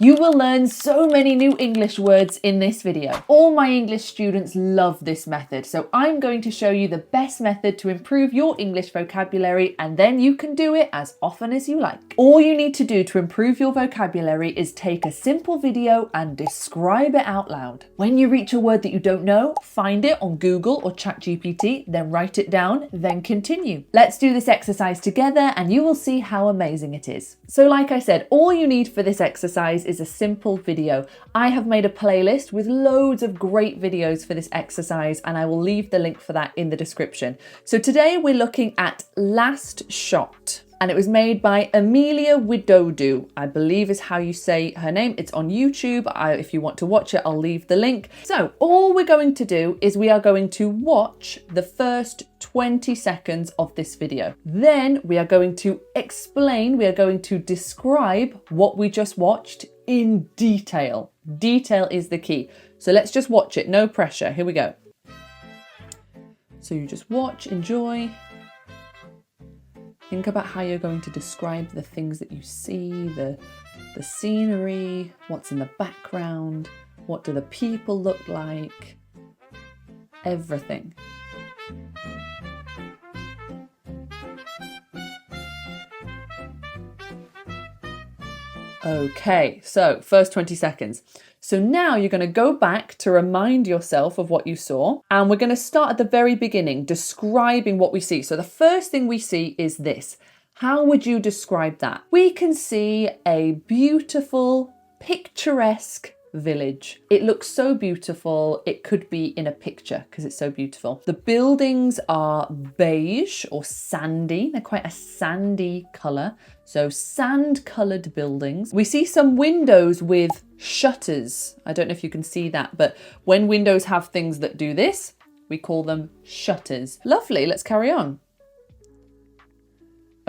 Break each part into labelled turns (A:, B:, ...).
A: You will learn so many new English words in this video. All my English students love this method, so I'm going to show you the best method to improve your English vocabulary, and then you can do it as often as you like. All you need to do to improve your vocabulary is take a simple video and describe it out loud. When you reach a word that you don't know, find it on Google or ChatGPT, then write it down, then continue. Let's do this exercise together and you will see how amazing it is. So like I said, all you need for this exercise is a simple video. I have made a playlist with loads of great videos for this exercise and I will leave the link for that in the description. So today we're looking at Last Shot. And it was made by Amelia Widodo, I believe is how you say her name. It's on YouTube. If you want to watch it, I'll leave the link. So all we're going to do is we are going to watch the first 20 seconds of this video. Then we are going to explain, we are going to describe what we just watched in detail. Detail is the key. So let's just watch it, no pressure. Here we go. So you just watch, enjoy. Think about how you're going to describe the things that you see, the scenery, what's in the background, what do the people look like, everything. Okay, so first 20 seconds. So now you're going to go back to remind yourself of what you saw. And we're going to start at the very beginning, describing what we see. So the first thing we see is this. How would you describe that? We can see a beautiful, picturesque village. It looks so beautiful. It could be in a picture because it's so beautiful. The buildings are beige or sandy. They're quite a sandy colour. So sand coloured buildings. We see some windows with shutters. I don't know if you can see that, but when windows have things that do this, we call them shutters. Lovely, let's carry on.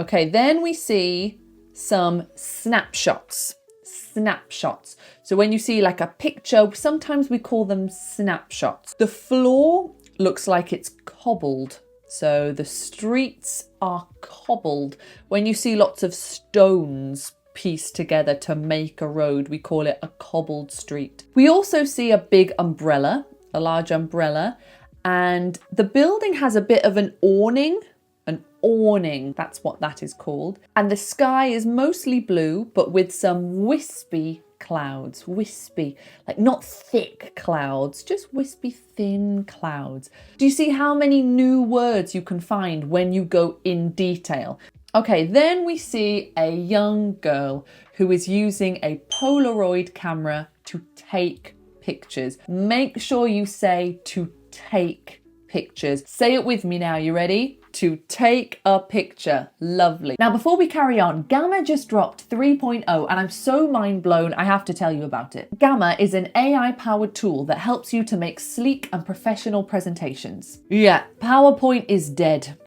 A: Okay, then we see some snapshots. Snapshots. So when you see like a picture, sometimes we call them snapshots. The floor looks like it's cobbled. So the streets are cobbled. When you see lots of stones pieced together to make a road, we call it a cobbled street. We also see a big umbrella, a large umbrella, and the building has a bit of an awning. An awning, that's what that is called. And the sky is mostly blue, but with some wispy clouds. Wispy, like not thick clouds, just wispy, thin clouds. Do you see how many new words you can find when you go in detail? Okay, then we see a young girl who is using a Polaroid camera to take pictures. Make sure you say to take pictures. Say it with me now, you ready? To take a picture. Lovely. Now, before we carry on, Gamma just dropped 3.0 and I'm so mind blown, I have to tell you about it. Gamma is an AI-powered tool that helps you to make sleek and professional presentations. Yeah, PowerPoint is dead.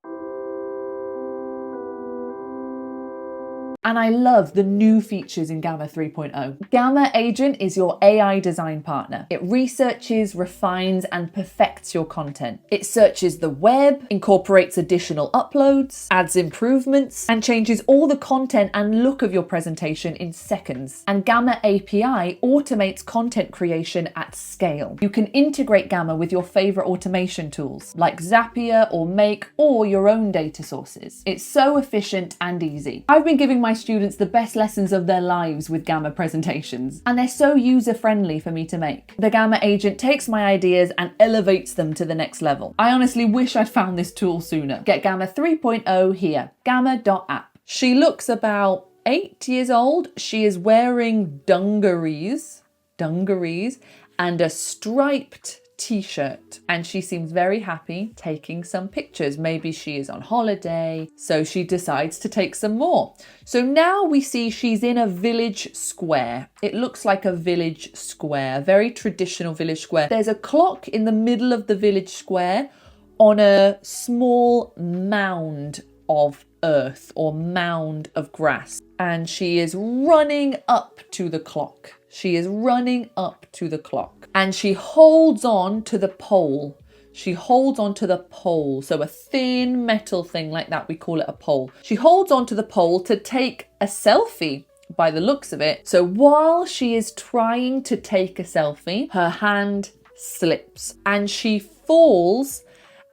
A: And I love the new features in Gamma 3.0. Gamma Agent is your AI design partner. It researches, refines, and perfects your content. It searches the web, incorporates additional uploads, adds improvements, and changes all the content and look of your presentation in seconds. And Gamma API automates content creation at scale. You can integrate Gamma with your favorite automation tools like Zapier or Make or your own data sources. It's so efficient and easy. I've been giving my students the best lessons of their lives with Gamma presentations, and they're so user-friendly for me to make. The Gamma Agent takes my ideas and elevates them to the next level. I honestly wish I'd found this tool sooner. Get Gamma 3.0 here, gamma.app. She looks about 8 years old. She is wearing dungarees and a striped t-shirt, and she seems very happy taking some pictures. Maybe she is on holiday, so she decides to take some more. So now we see she's in a village square. It looks like a village square, a very traditional village square. There's a clock in the middle of the village square on a small mound of earth or mound of grass, and she is running up to the clock. She is running up to the clock and she holds on to the pole. She holds onto the pole. So a thin metal thing like that, we call it a pole. She holds onto the pole to take a selfie by the looks of it. So while she is trying to take a selfie, her hand slips and she falls,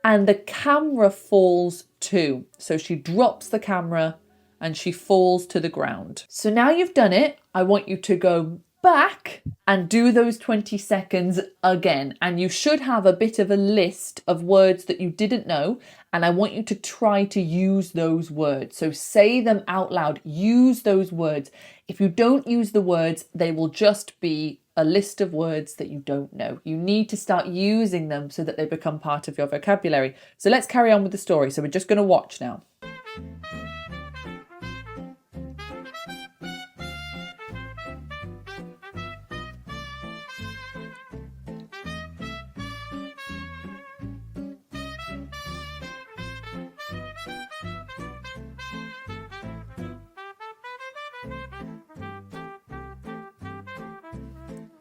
A: and the camera falls too. So she drops the camera and she falls to the ground. So now you've done it, I want you to go back and do those 20 seconds again. And you should have a bit of a list of words that you didn't know. And I want you to try to use those words. So say them out loud, use those words. If you don't use the words, they will just be a list of words that you don't know. You need to start using them so that they become part of your vocabulary. So let's carry on with the story. So we're just going to watch now.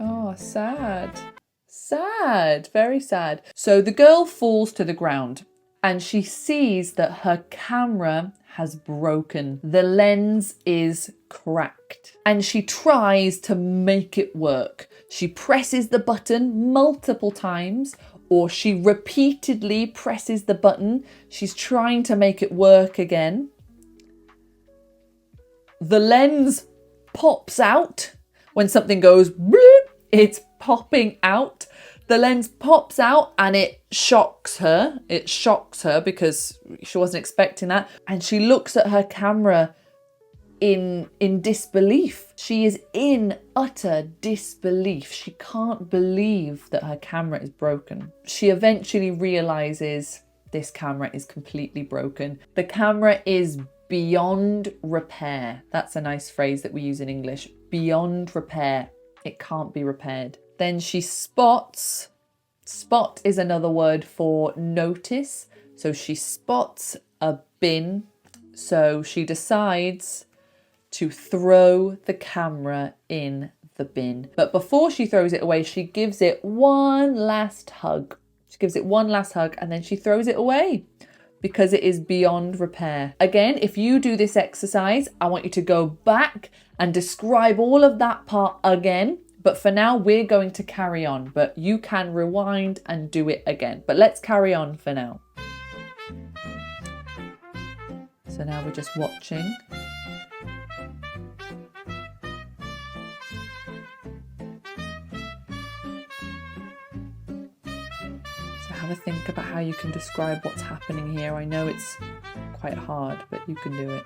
A: Oh, sad. Sad, very sad. So the girl falls to the ground and she sees that her camera has broken. The lens is cracked and she tries to make it work. She presses the button multiple times, or she repeatedly presses the button. She's trying to make it work again. The lens pops out when something goes bloop. It's popping out. The lens pops out and it shocks her. It shocks her because she wasn't expecting that. And she looks at her camera in disbelief. She is in utter disbelief. She can't believe that her camera is broken. She eventually realizes this camera is completely broken. The camera is beyond repair. That's a nice phrase that we use in English. Beyond repair. It can't be repaired. Then she spots. Spot is another word for notice. So she spots a bin. So she decides to throw the camera in the bin. But before she throws it away, she gives it one last hug. She gives it one last hug and then she throws it away because it is beyond repair. Again, if you do this exercise, I want you to go back and describe all of that part again. But for now, we're going to carry on, but you can rewind and do it again. But let's carry on for now. So now we're just watching. So have a think about how you can describe what's happening here. I know it's quite hard, but you can do it.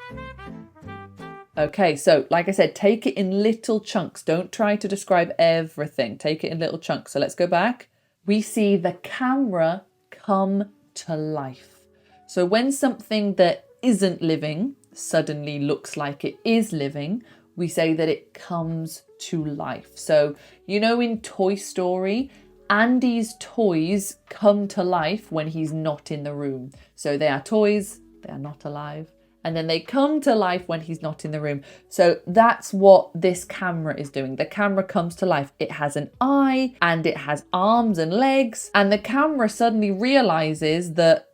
A: Okay, so like I said, take it in little chunks. Don't try to describe everything. Take it in little chunks. So let's go back. We see the camera come to life. So when something that isn't living suddenly looks like it is living, we say that it comes to life. So, you know, in Toy Story, Andy's toys come to life when he's not in the room. So they are toys, they are not alive. And then they come to life when he's not in the room. So that's what this camera is doing. The camera comes to life. It has an eye and it has arms and legs. And the camera suddenly realizes that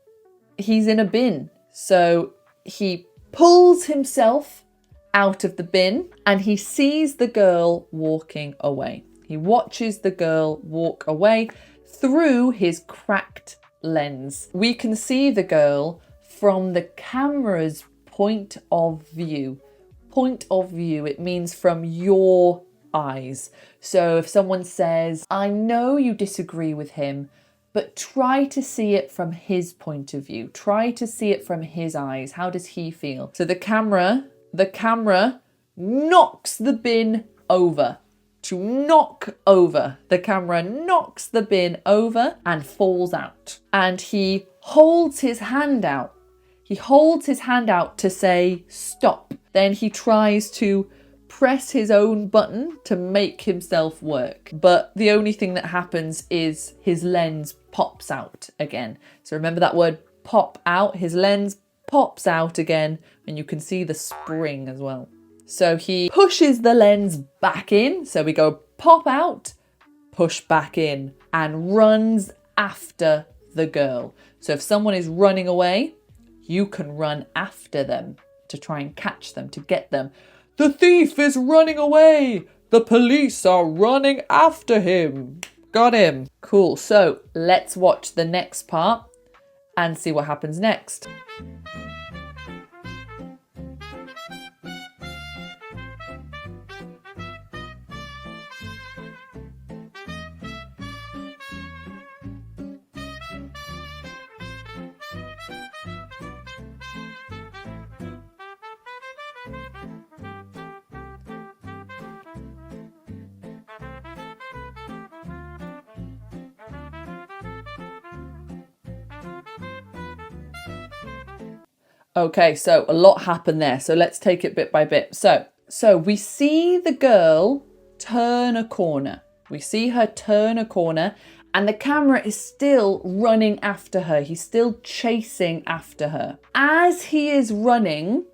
A: he's in a bin. So he pulls himself out of the bin and he sees the girl walking away. He watches the girl walk away through his cracked lens. We can see the girl from the camera's point of view. Point of view, it means from your eyes. So if someone says, I know you disagree with him, but try to see it from his point of view. Try to see it from his eyes. How does he feel? So the camera knocks the bin over. To knock over. The camera knocks the bin over and falls out. And he holds his hand out. He holds his hand out to say stop. Then he tries to press his own button to make himself work. But the only thing that happens is his lens pops out again. So remember that word pop out. His lens pops out again and you can see the spring as well. So he pushes the lens back in. So we go pop out, push back in, and runs after the girl. So if someone is running away, you can run after them to try and catch them, to get them. The thief is running away! The police are running after him! Got him! Cool, so let's watch the next part and see what happens next. Okay, so a lot happened there. So let's take it bit by bit. So we see the girl turn a corner. We see her turn a corner and the camera is still running after her. He's still chasing after her. As he is running,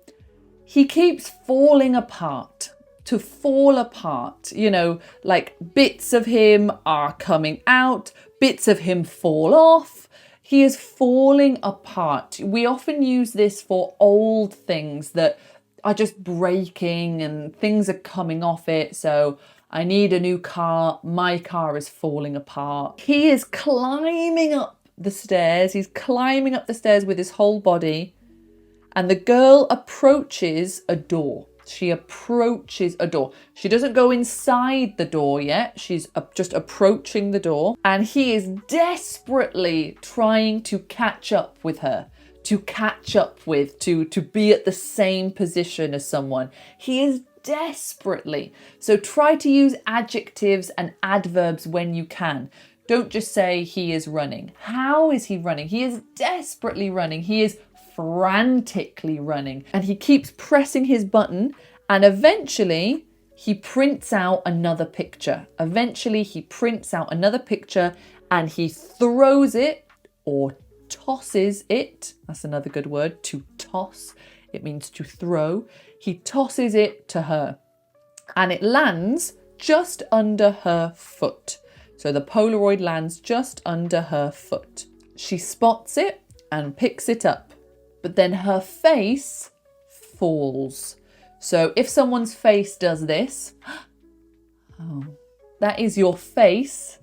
A: he keeps falling apart. To fall apart, you know, like bits of him are coming out, bits of him fall off. He is falling apart. We often use this for old things that are just breaking and things are coming off it. So I need a new car. My car is falling apart. He is climbing up the stairs. He's climbing up the stairs with his whole body. And the girl approaches a door. She approaches a door. She doesn't go inside the door yet. She's just approaching the door. And he is desperately trying to catch up with her, to catch up with, to be at the same position as someone. He is desperately. So try to use adjectives and adverbs when you can. Don't just say he is running. How is he running? He is desperately running. He is frantically running, and he keeps pressing his button, and eventually he prints out another picture. Eventually he prints out another picture and he throws it or tosses it. That's another good word, to toss. It means to throw. He tosses it to her and it lands just under her foot. So the Polaroid lands just under her foot. She spots it and picks it up. But then her face falls. So if someone's face does this, that is your face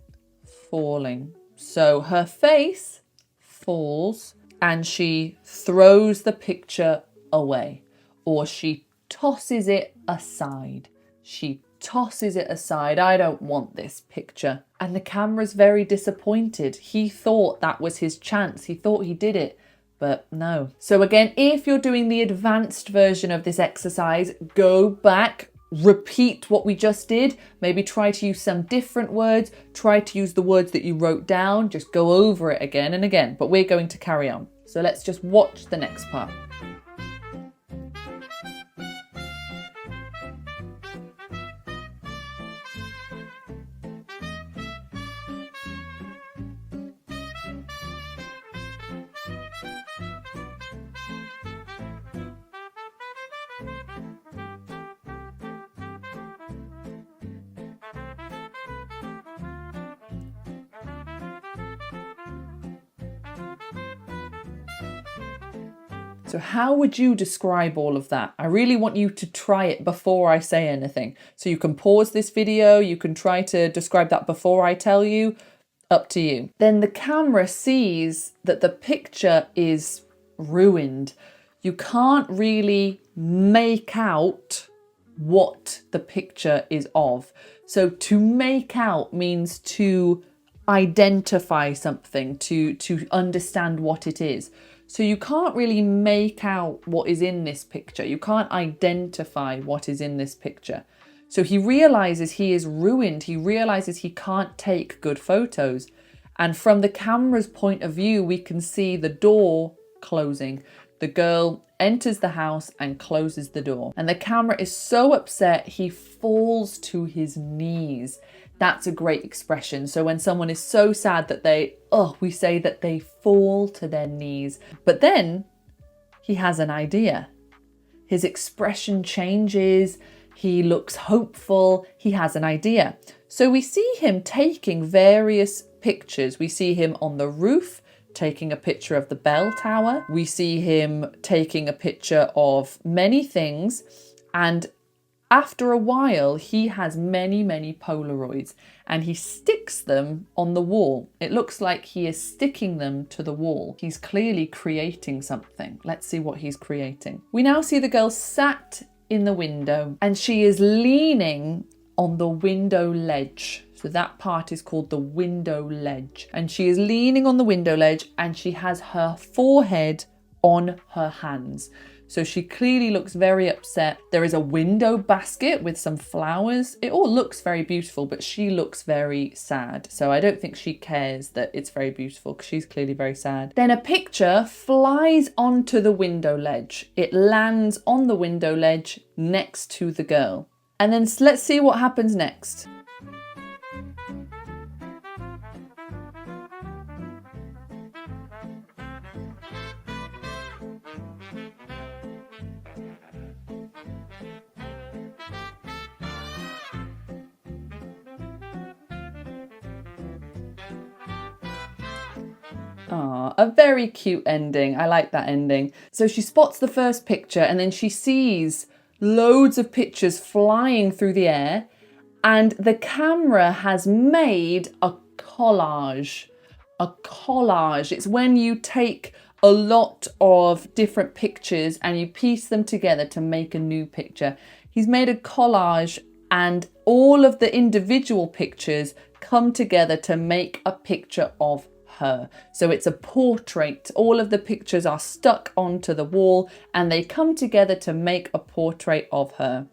A: falling. So her face falls and she throws the picture away, or she tosses it aside. She tosses it aside. I don't want this picture. And the camera's very disappointed. He thought that was his chance. He thought he did it. But no. So again, if you're doing the advanced version of this exercise, go back, repeat what we just did. Maybe try to use some different words. Try to use the words that you wrote down. Just go over it again and again. But we're going to carry on. So let's just watch the next part. So how would you describe all of that? I really want you to try it before I say anything. So you can pause this video, you can try to describe that before I tell you, up to you. Then the camera sees that the picture is ruined. You can't really make out what the picture is of. So to make out means to identify something, to understand what it is. So you can't really make out what is in this picture. You can't identify what is in this picture. So he realizes he is ruined. He realizes he can't take good photos. And from the camera's point of view, we can see the door closing. The girl enters the house and closes the door. And the camera is so upset, he falls to his knees. That's a great expression. So when someone is so sad that we say that they fall to their knees. But then he has an idea. His expression changes. He looks hopeful. He has an idea. So we see him taking various pictures. We see him on the roof taking a picture of the bell tower. We see him taking a picture of many things. And After a while, he has many, many Polaroids and he sticks them on the wall. It looks like he is sticking them to the wall. He's clearly creating something. Let's see what he's creating. We now see the girl sat in the window and she is leaning on the window ledge. So that part is called the window ledge. And she is leaning on the window ledge and she has her forehead on her hands. So she clearly looks very upset. There is a window basket with some flowers. It all looks very beautiful, but she looks very sad. So I don't think she cares that it's very beautiful because she's clearly very sad. Then a picture flies onto the window ledge. It lands on the window ledge next to the girl. And then let's see what happens next. A very cute ending. I like that ending. So she spots the first picture and then she sees loads of pictures flying through the air and the camera has made a collage. A collage. It's when you take a lot of different pictures and you piece them together to make a new picture. He's made a collage and all of the individual pictures come together to make a picture of her. So it's a portrait. All of the pictures are stuck onto the wall and they come together to make a portrait of her.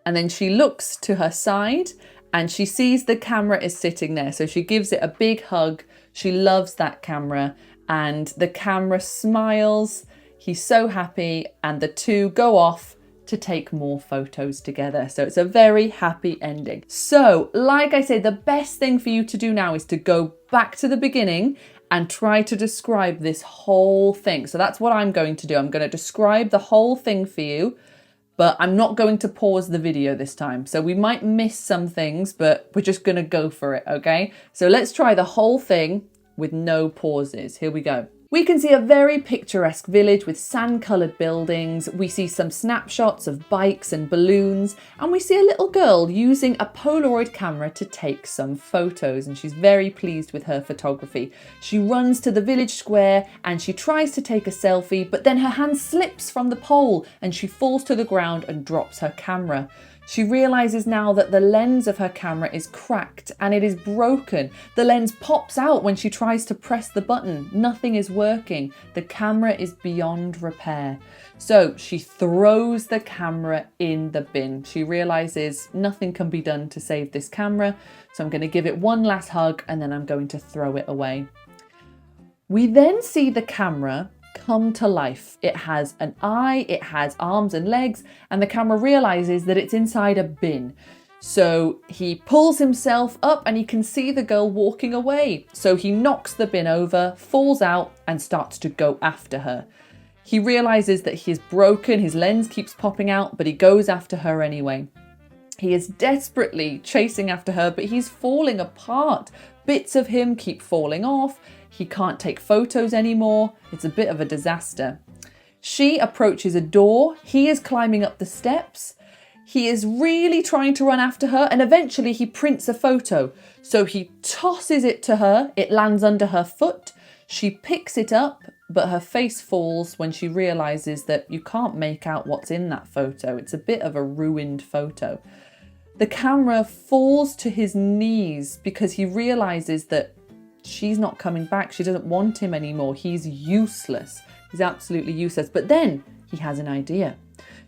A: And then she looks to her side and she sees the camera is sitting there. So she gives it a big hug. She loves that camera and the camera smiles. He's so happy and the two go off to take more photos together. So it's a very happy ending. So, like I said, the best thing for you to do now is to go back to the beginning and try to describe this whole thing. So that's what I'm going to do. I'm going to describe the whole thing for you, but I'm not going to pause the video this time. So we might miss some things, but we're just going to go for it, okay? So let's try the whole thing with no pauses. Here we go. We can see a very picturesque village with sand-coloured buildings. We see some snapshots of bikes and balloons, and we see a little girl using a Polaroid camera to take some photos, and she's very pleased with her photography. She runs to the village square and she tries to take a selfie, but then her hand slips from the pole and she falls to the ground and drops her camera. She realises now that the lens of her camera is cracked and it is broken. The lens pops out when she tries to press the button. Nothing is working. The camera is beyond repair. So she throws the camera in the bin. She realises nothing can be done to save this camera. So I'm going to give it one last hug and then I'm going to throw it away. We then see the camera come to life. It has an eye, it has arms and legs, and the camera realizes that it's inside a bin. So he pulls himself up and he can see the girl walking away. So he knocks the bin over, falls out, and starts to go after her. He realizes that he is broken, his lens keeps popping out, but he goes after her anyway. He is desperately chasing after her, but he's falling apart. Bits of him keep falling off. He can't take photos anymore. It's a bit of a disaster. She approaches a door. He is climbing up the steps. He is really trying to run after her and eventually he prints a photo. So he tosses it to her. It lands under her foot. She picks it up, but her face falls when she realizes that you can't make out what's in that photo. It's a bit of a ruined photo. The camera falls to his knees because he realizes that she's not coming back. She doesn't want him anymore. He's useless. He's absolutely useless. But then he has an idea.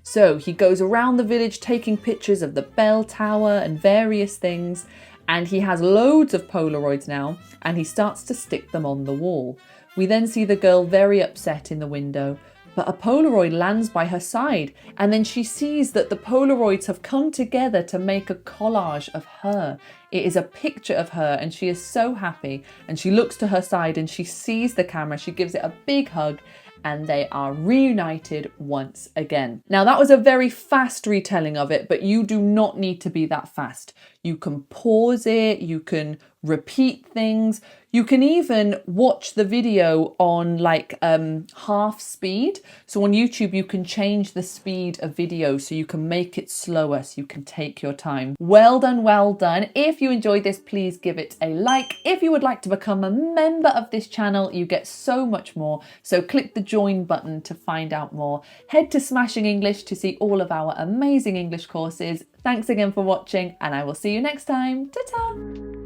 A: So he goes around the village taking pictures of the bell tower and various things. And he has loads of Polaroids now. And he starts to stick them on the wall. We then see the girl very upset in the window. But a Polaroid lands by her side. And then she sees that the Polaroids have come together to make a collage of her. It is a picture of her and she is so happy. And she looks to her side and she sees the camera. She gives it a big hug and they are reunited once again. Now that was a very fast retelling of it, but you do not need to be that fast. you can pause it, you can repeat things. You can even watch the video on like half speed. So on YouTube, you can change the speed of video so you can make it slower, so you can take your time. Well done, well done. If you enjoyed this, please give it a like. If you would like to become a member of this channel, you get so much more. So click the join button to find out more. Head to Smashing English to see all of our amazing English courses. Thanks again for watching, and I will see you next time. Ta-ta!